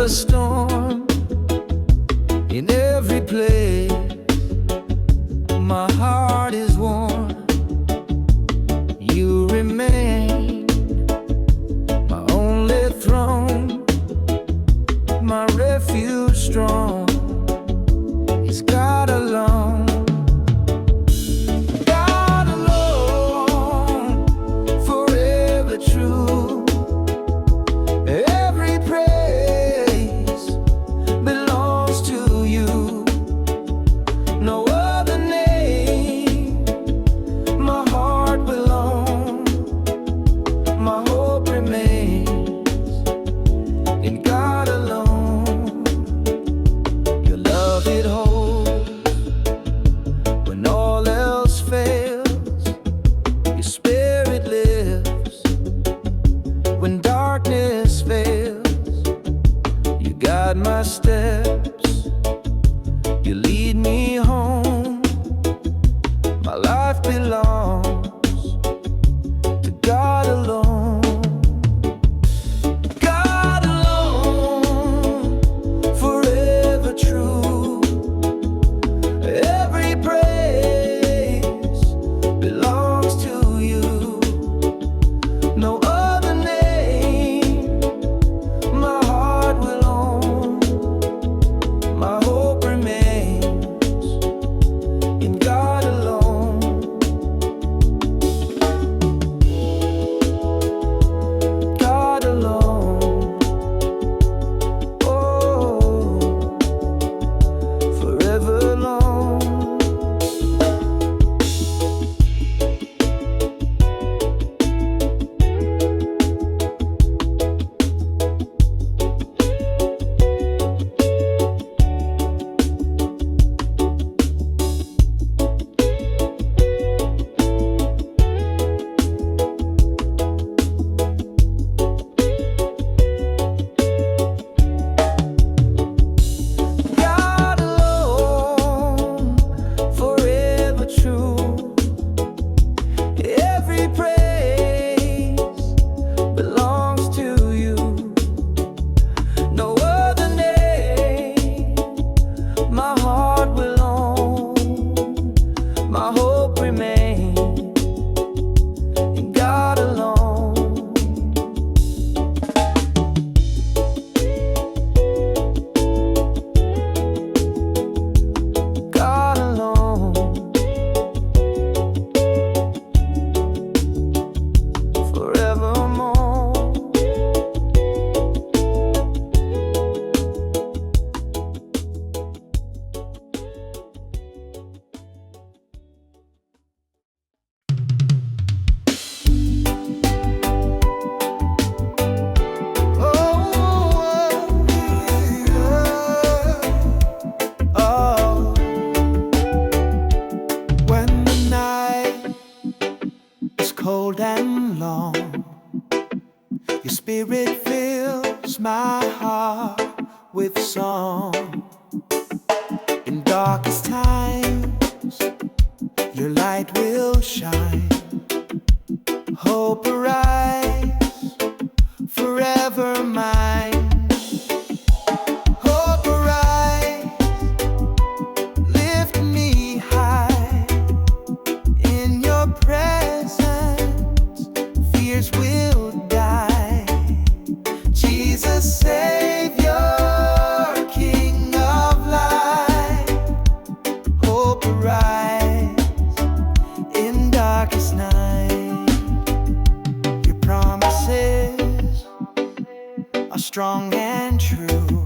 the storm, in every place, my heart is warm. You remain my only throne, my refuge strong. It's God alone. God alone, forever true. Every praise belongs to you. No other name my heart will own. My hope remains in God alone. Your love, it holds when all else fails. Your spirit lives when darkness fails. You guide my steps, you lead me home. My life belongs to God alone. God alone, forever true. Every praise belongs to you. No other name my heart will own. My hope remains in God alone. God alone. Oh, forever alone. God alone, forever true. Every praise belongs to you. No other name my heart will own. My hope remains in God alone. God alone, forevermore. Oh, when the night is cold and long, your spirit fills my heart with song. In darkest times, your light will shine. Hope arise, forever mine. Hope arise, lift me high. In your presence, fears will die. Jesus, Savior, King of light. Hope arise in darkest night. Your promises are strong and true.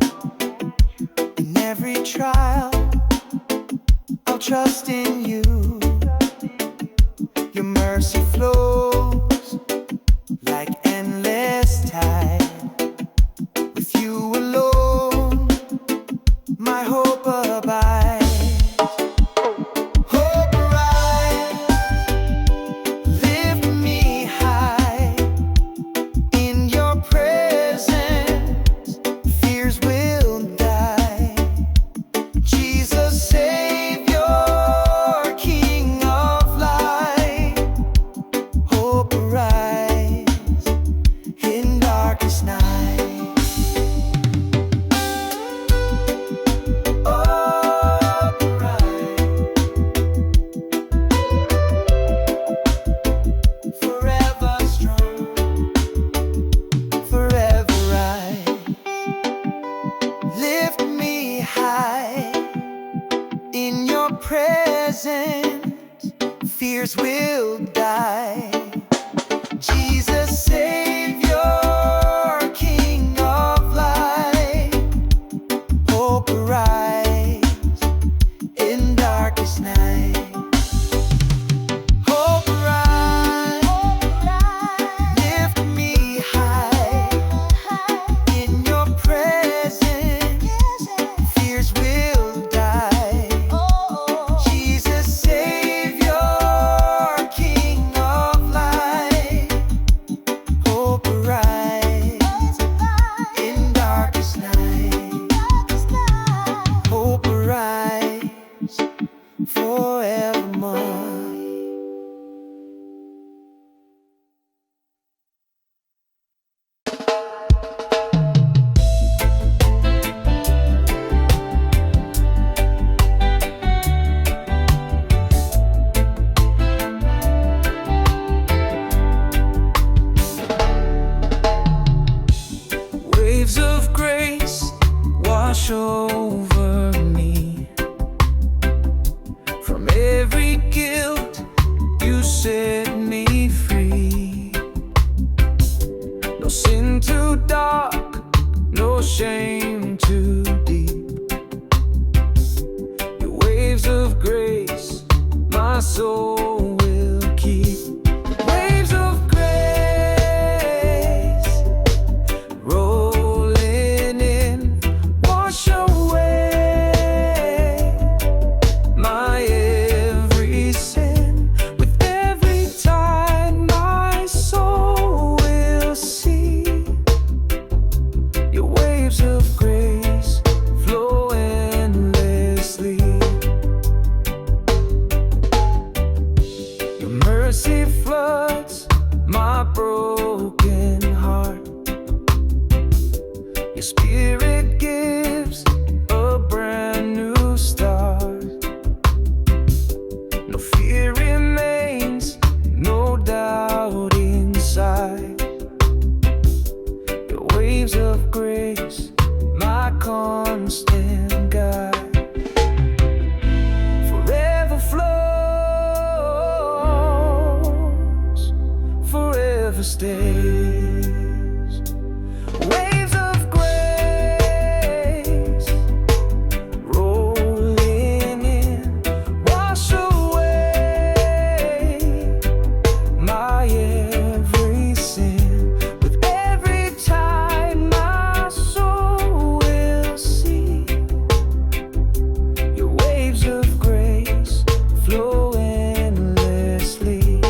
In every trial, I'll trust in you. Your mercy flows like endless tide. With you alone, my hope abides. Hope arise, lift me high. In your presence, fears will die. Jesus, Savior, King of light. Hope arise in darkest night. fears will die. Jesus, Savior, King of light, hope arise in darkest night. Hope arise, lift me high. In your presence, fears will die. Jesus, Savior, King of light, hope arise in darkest night. Hope arise forevermore. Waves of grace wash over me. From every guilt you set me free. No sin too dark, no shame too deep. Your waves of grace my soul will keep. Waves of grace rolling in, wash away my every sin. With every tide my soul will see. Your waves of grace flow endlessly. Your mercy floods my broken heart. Your spirit gives a brand new start. No fear remains, no doubt inside. Your waves of grace, my constant guide, forever flows, forever stays. Waves of grace rolling in, wash away my every sin. With every tide my soul will see. Your waves of grace flow endlessly.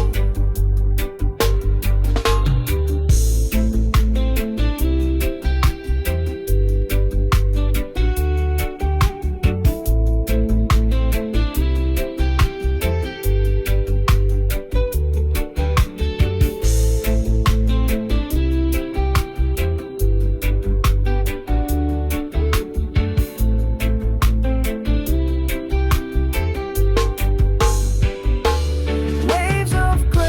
Waves of grace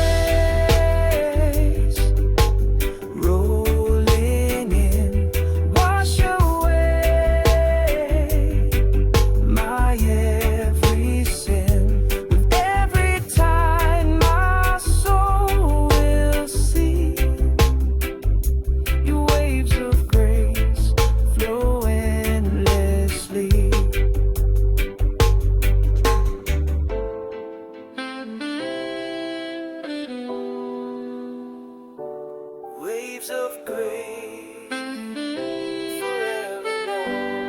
rolling in, wash away my every sin. With every tide my soul will see. Your waves of grace flow endlessly. Waves of grace forevermore.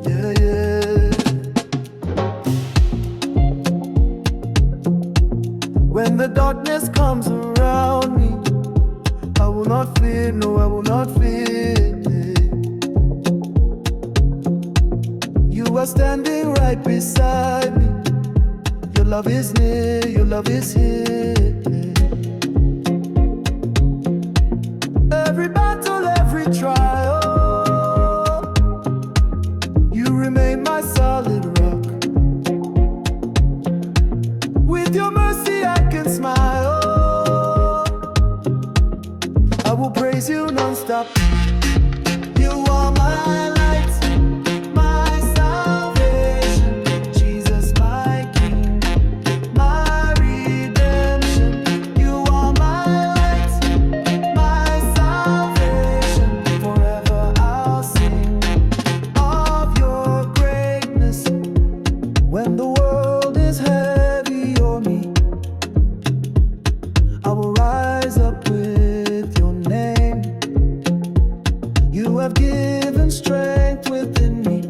Yeah, yeah. When the darkness comes around me, I will not fear, no, I will not fear. You are standing right beside me. Your love is near, your love is here. Every battle, every trial, praise you non-stop. You are my light, my salvation, Jesus my King, my redemption. You are my light, my salvation. Forever I'll sing of your greatness. When the world is heavy on me, I will rise up with your name. You have given strength within me.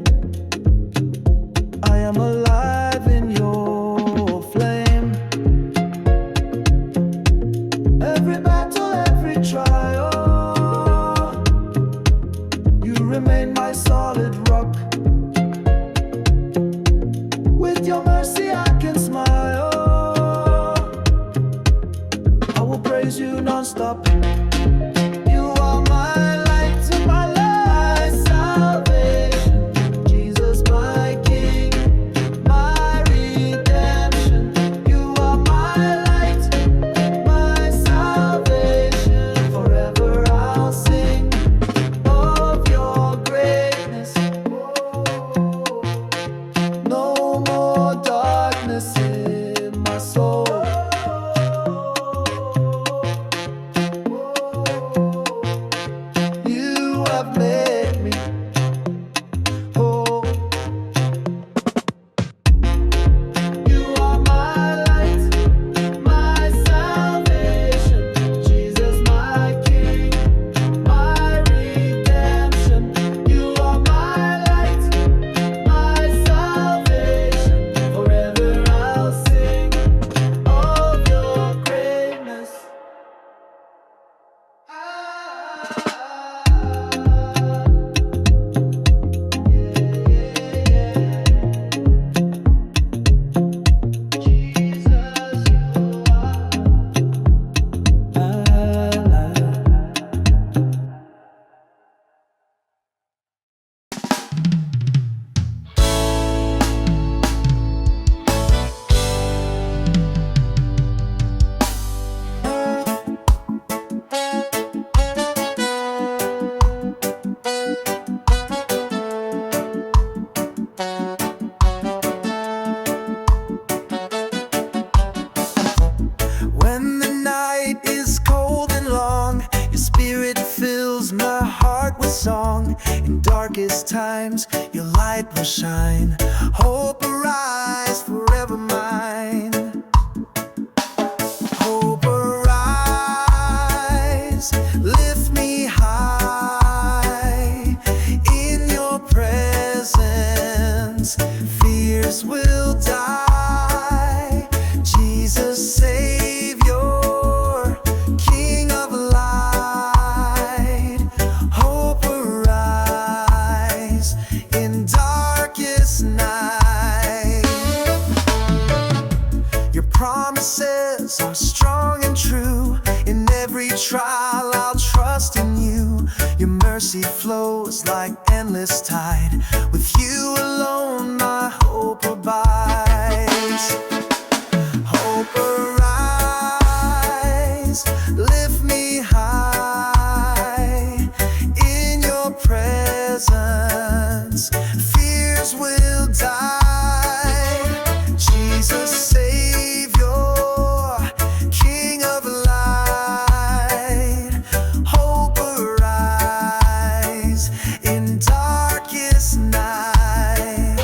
I am alive in your flame. Every battle, every trial, you remain my solid rock. With your mercy I can smile. I will praise you non-stop. You are my light and my light, salvation, Jesus my King, my redemption. You are my light, my salvation. Forever I'll sing of your greatness. No more darkness in my soul. You have made me whole. You are my light, my salvation, Jesus my King, my redemption. You are my light, my salvation. Forever I'll sing of your greatness. When the night is cold and long, your spirit fills my heart with song. In darkest times, your light will shine. Hope arise, forever mine. Hope arise, lift me high. In your presence, fears will die. Jesus, Savior, King of light. Hope arise in darkest night. Your promises are strong and true. In every trial I'll trust in you. Your mercy flows like endless tide. With you alone my hope abides. Hope arise, lift me high. In your presence, fears will die. Jesus, Savior, King of light. Hope arise in darkest night.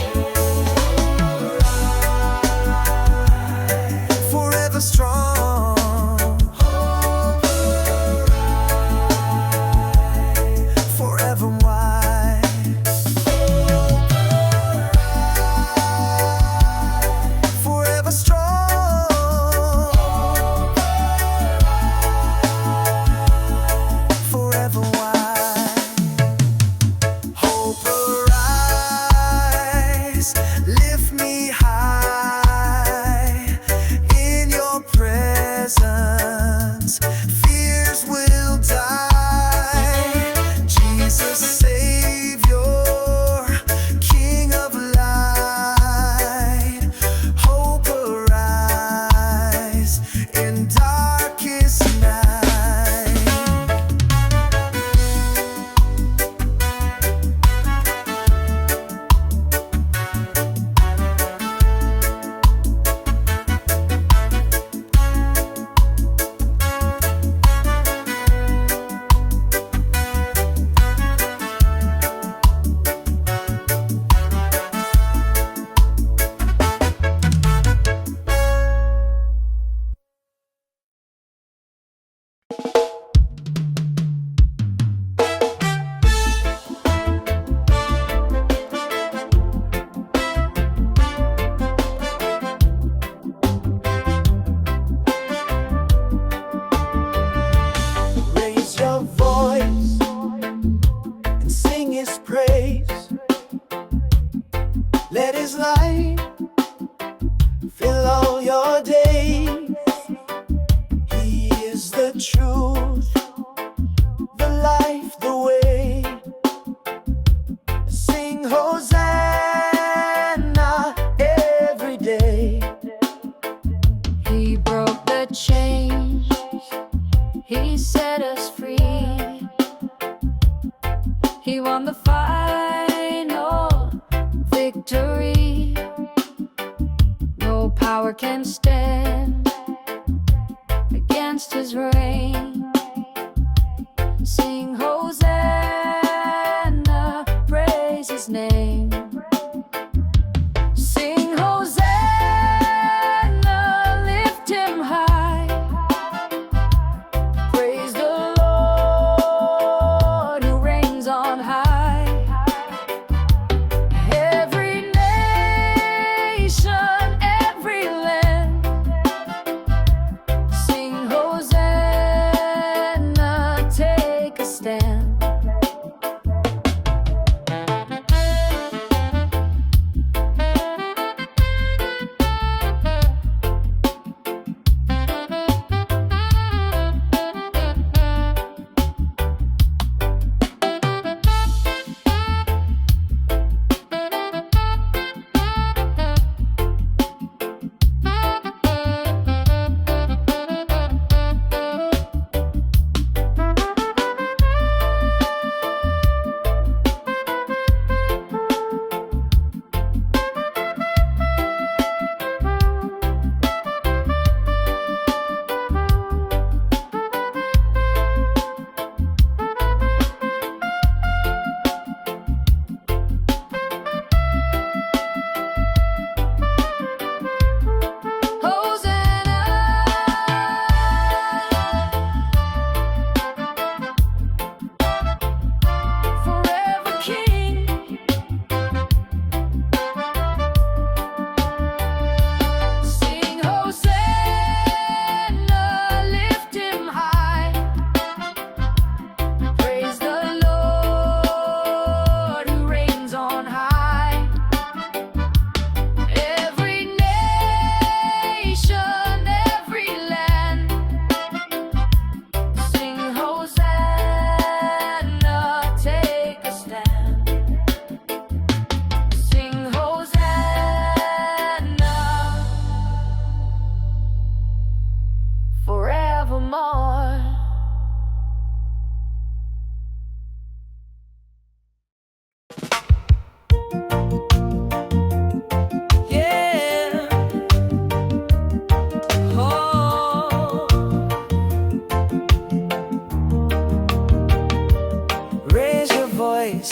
Raise your voice and sing His praise. Let His light fill all your days. He is the truth, the life, the way. Sing Hosanna every day. He broke the chains, He set us free. He won the final victory. No power can stand against His reign. Sing Hosanna, praise His name. Sing Hosanna, lift Him high. Praise the Lord who reigns on high. Every nation, every land, sing Hosanna, take a stand.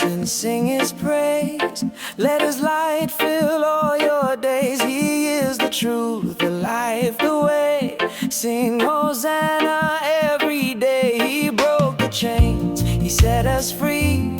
And sing His praise. Let His light fill all your days. He is the truth, the life, the way. Sing Hosanna every day. He broke the chains, He set us free.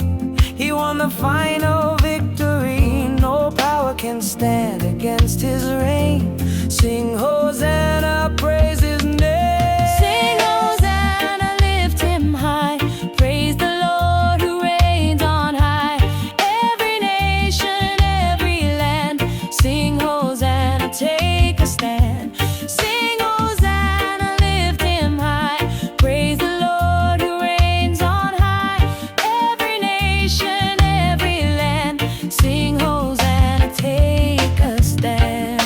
He won the final victory. No power can stand against His reign. Sing Hosanna, praise His name. Sing Hosanna, lift Him high. Praise the Lord who reigns on high. Every nation, every land, sing Hosanna, take a stand. Sing Hosanna, lift Him high. Praise the Lord who reigns on high. Every nation, every land, sing Hosanna, take a stand.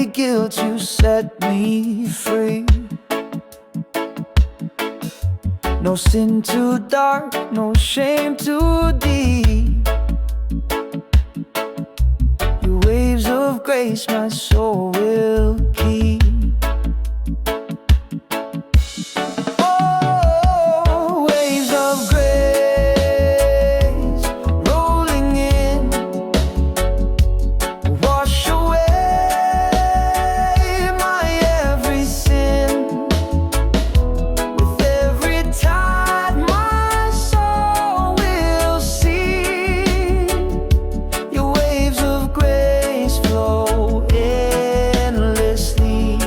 every guilt you set me free. No sin too dark, no shame too deep. Your waves of grace my soul will keep. Oh, waves of grace rolling in, wash away my every sin. With every tide my soul will see. Your waves of grace flow endlessly.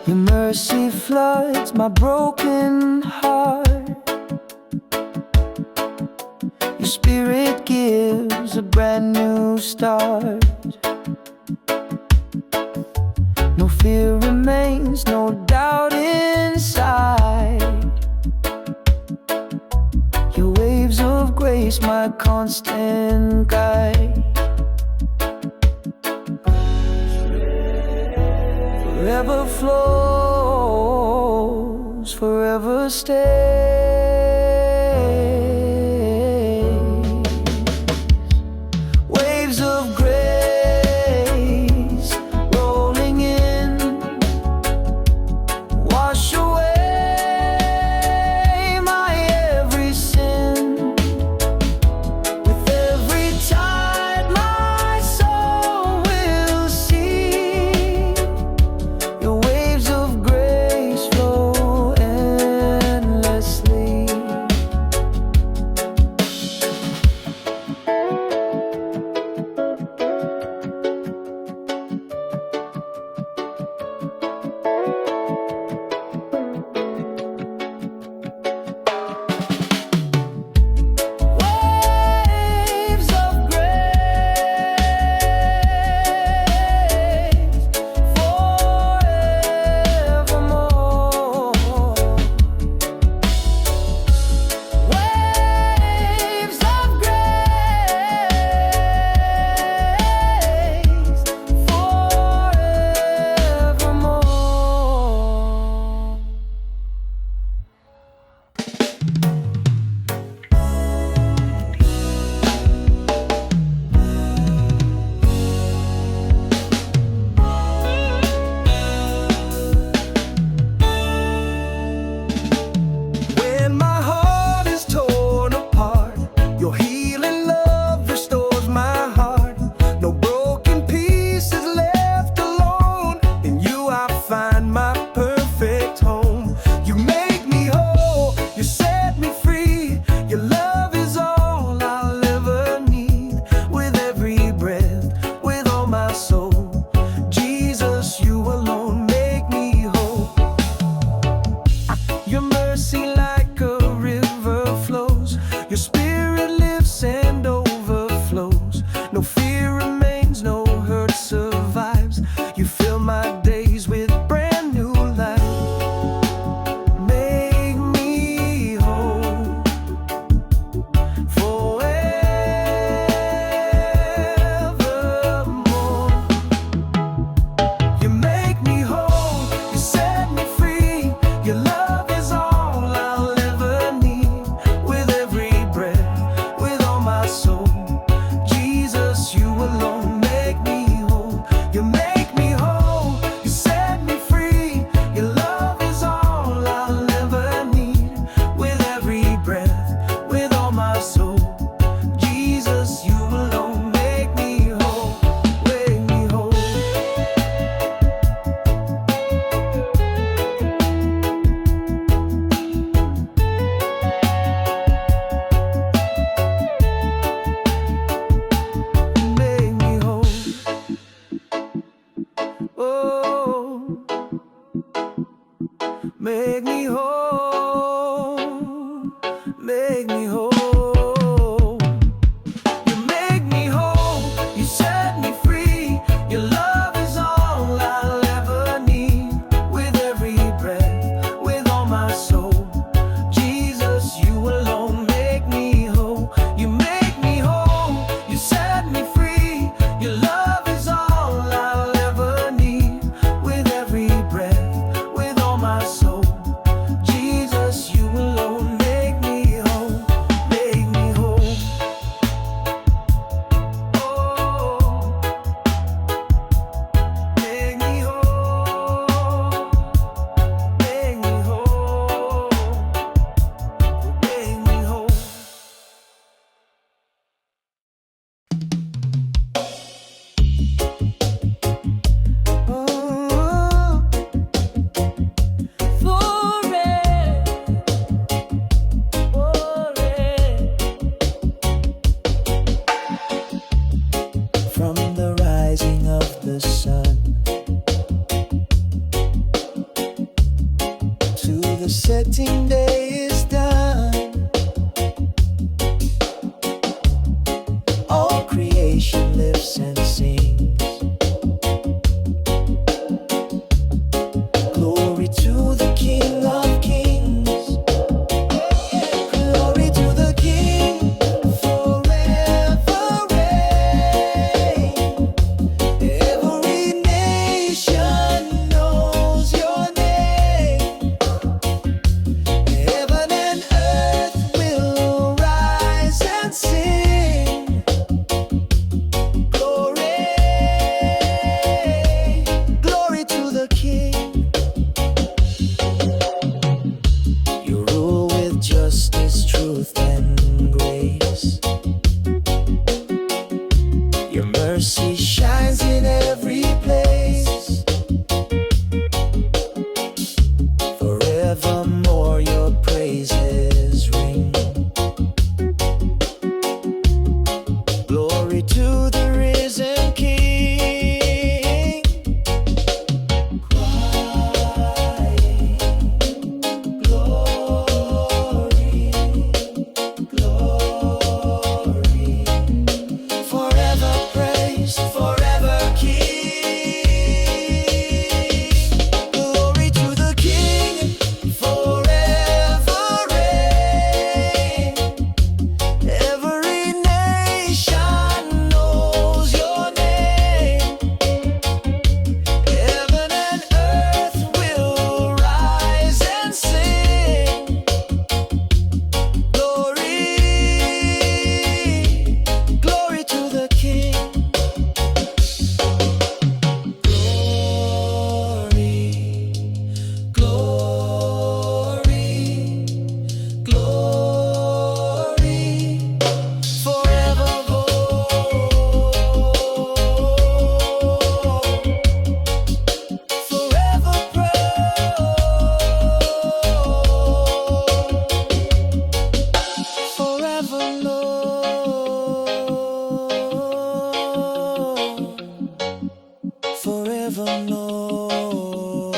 Your mercy floods my broken heart. Your spirit gives a brand new start. No fear remains, no doubt inside. Your waves of grace my constant guide. Forever flows, forever stays. Waves of grace rolling in, wash away my every sin. With every tide my soul will see. Your waves of grace flow endlessly. Waves of grace forevermore. Waves of grace forevermore. When my heart is torn apart, your healing love restores my heart. No broken pieces left alone. In you I find my perfect home. You make me whole, you set me free. Your love is all I'll ever need. With every breath, with all my soul, Jesus, you alone make me whole. Your mercy like a river flows. Your spirit lives and overflows. No fear remains, no hurt survives. You fill my days with brand new life. Make me whole forevermore. You make me whole, you set me free. Your love is all I'll ever need. With every breath, with all my soul, Jesus, you alone make me whole. You make me whole, you set me free. Your love is all I'll ever need. With every breath, with all my soul, Jesus, you alone make me whole. Make me whole. Make me whole. Oh, make me whole. Make me whole. You make me whole. You set me free. Your love is all I'll ever need. With every breath, with all my soul, Jesus, you alone make me whole. You make me whole. You set me free. Your love mercy shines in every place. Forevermore your praises ring. Glory to the risen King. Crying, glory, glory. Forever praised, forever King. Glory to the King, forever reign. Every nation knows your name. Heaven and earth will rise and sing. Glory, glory to the King. Glory, glory, glory. Forever forever Lord, forever Lord.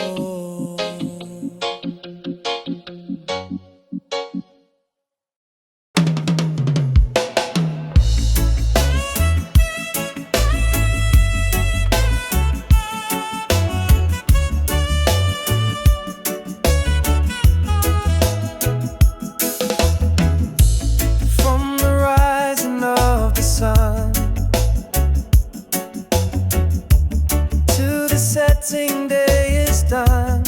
From the rising of the sun to the setting day is done.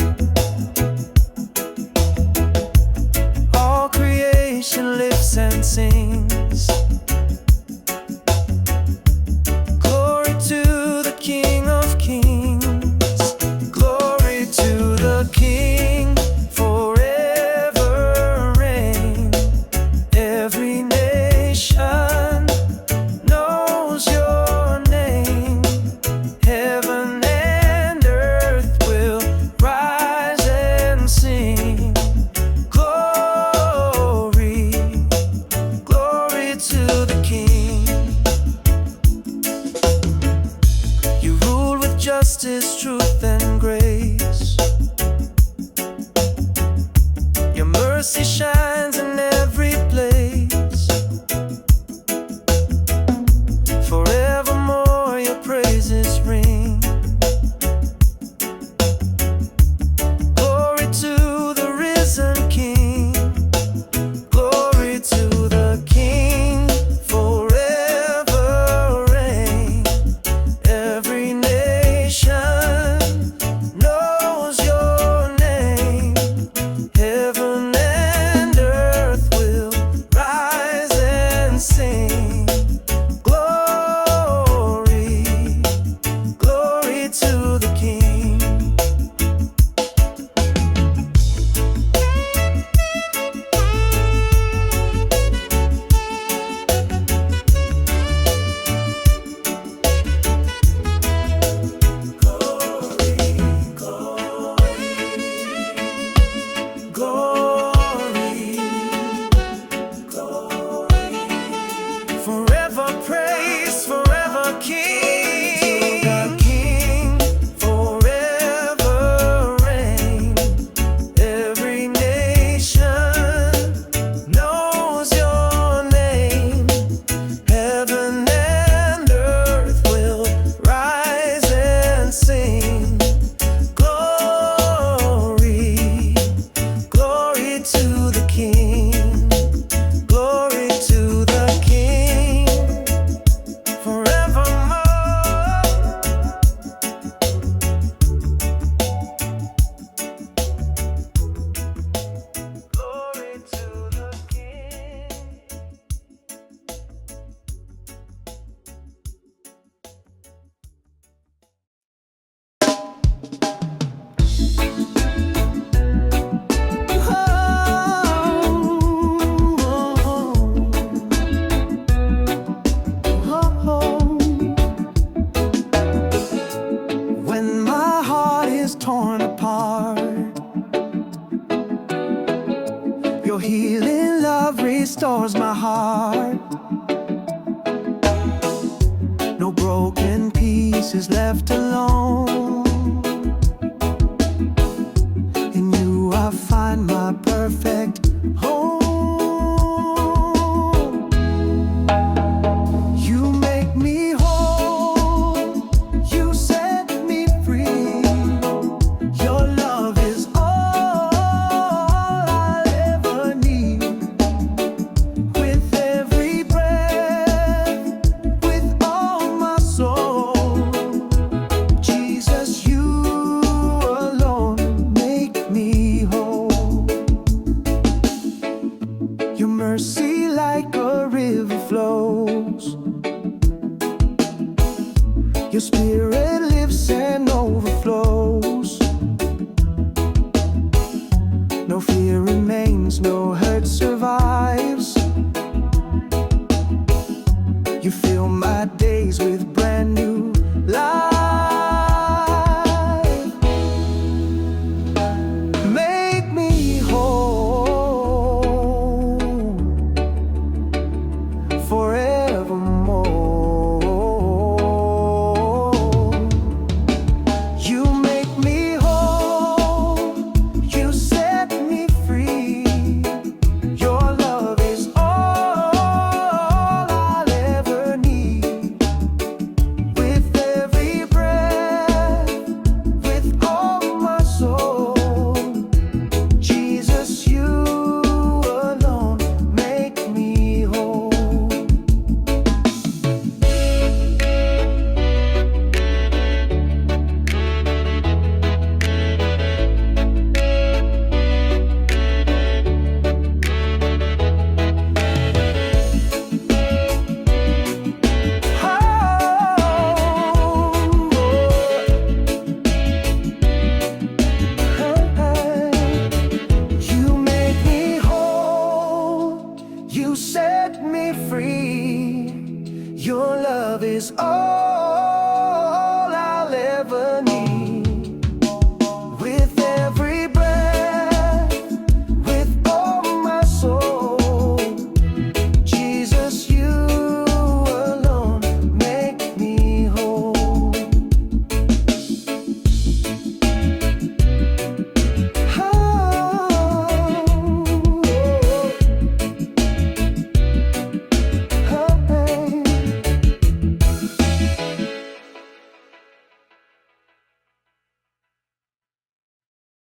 All creation lives and sings. Glory to the King of Kings. Glory to the King, forever reign. Every nation knows your name. Heaven and earth will rise and sing. Glory, glory to the King. You rule with justice, truth, and grace. Your mercy shines in every place. Forevermore your praises ring. Glory to the risen King. Glory to the King, forever reign. Every nation knows your name. Heaven and earth will rise and sing. Glory, restores my heart. No broken pieces left alone. In you I find my perfect home. You make me whole. You set me free. Your love is all I'll ever need. With every breath, with all my soul, Jesus, you alone make me whole. Your mercy like a river flows. Your spirit lives and overflows. No fear remains, no hurt survives. You fill my days with brand new life. Make me whole forevermore. You make me whole. You set me free. Your love is all I'll ever need. With every breath, with all my soul, Jesus, you alone make me whole. You make me whole. You set me free. Your love is all